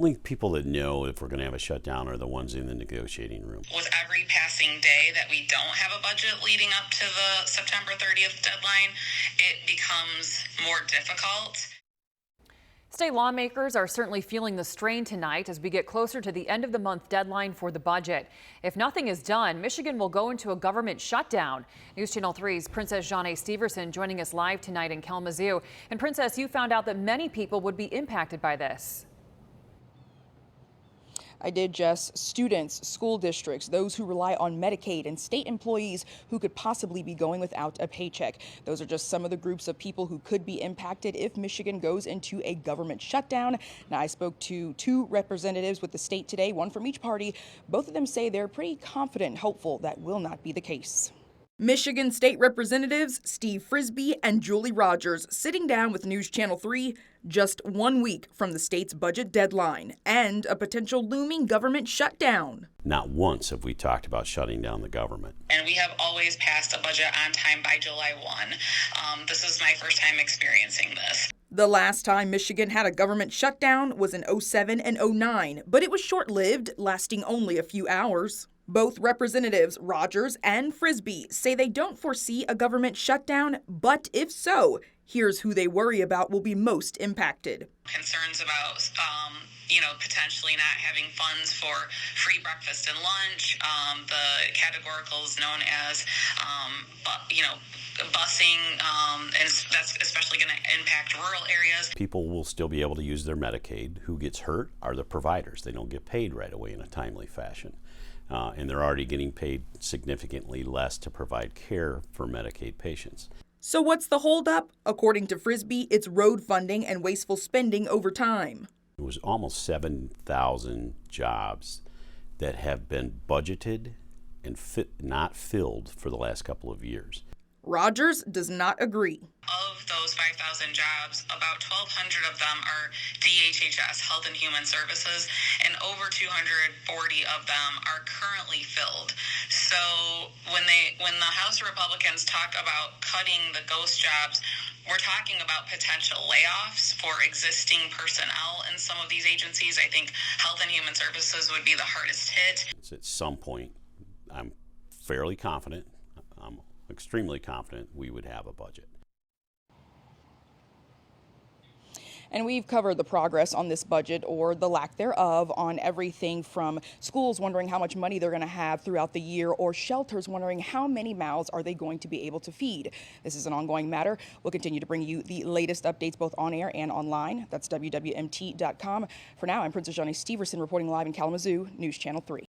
Only people that know if we're going to have a shutdown are the ones in the negotiating room. With every passing day that we don't have a budget leading up to the September 30th deadline, it becomes more difficult. State lawmakers are certainly feeling the strain tonight as we get closer to the end of the month deadline for the budget. If nothing is done, Michigan will go into a government shutdown. News Channel 3's Princess Janae Steverson joining us live tonight in Kalamazoo. And Princess, you found out that many people would be impacted by this. I did, Jess. Students, school districts, those who rely on Medicaid, and state employees who could possibly be going without a paycheck. Those are just some of the groups of people who could be impacted if Michigan goes into a government shutdown. Now, I spoke to two representatives with the state today, one from each party. Both of them say they're pretty confident and hopeful that will not be the case. Michigan State Representatives Steve Frisbie and Julie Rogers sitting down with News Channel 3 just 1 week from the state's budget deadline and a potential looming government shutdown. Not once have we talked about shutting down the government. And we have always passed a budget on time by July 1. This is my first time experiencing this. The last time Michigan had a government shutdown was in 2007 and 2009, but it was short-lived, lasting only a few hours. Both Representatives Rogers and Frisbie say they don't foresee a government shutdown, but if so, here's who they worry about will be most impacted. Concerns about, potentially not having funds for free breakfast and lunch. The categoricals known as, busing, and that's especially going to impact rural areas. People will still be able to use their Medicaid. Who gets hurt are the providers. They don't get paid right away in a timely fashion. And they're already getting paid significantly less to provide care for Medicaid patients. So what's the holdup? According to Frisbie, it's road funding and wasteful spending over time. It was almost 7,000 jobs that have been budgeted and not filled for the last couple of years. Rogers does not agree. Of those 5,000 jobs, about 1,200 of them are DHHS, Health and Human Services, and over 240 of them are currently filled. So when the House Republicans talk about cutting the ghost jobs, we're talking about potential layoffs for existing personnel in some of these agencies. I think Health and Human Services would be the hardest hit. At some point, I'm fairly confident, I'm extremely confident we would have a budget. And we've covered the progress on this budget, or the lack thereof, on everything from schools wondering how much money they're going to have throughout the year, or shelters wondering how many mouths are they going to be able to feed. This is an ongoing matter. We'll continue to bring you the latest updates both on air and online. That's WWMT.com. For now, I'm Princess Janae Steverson reporting live in Kalamazoo, News Channel 3.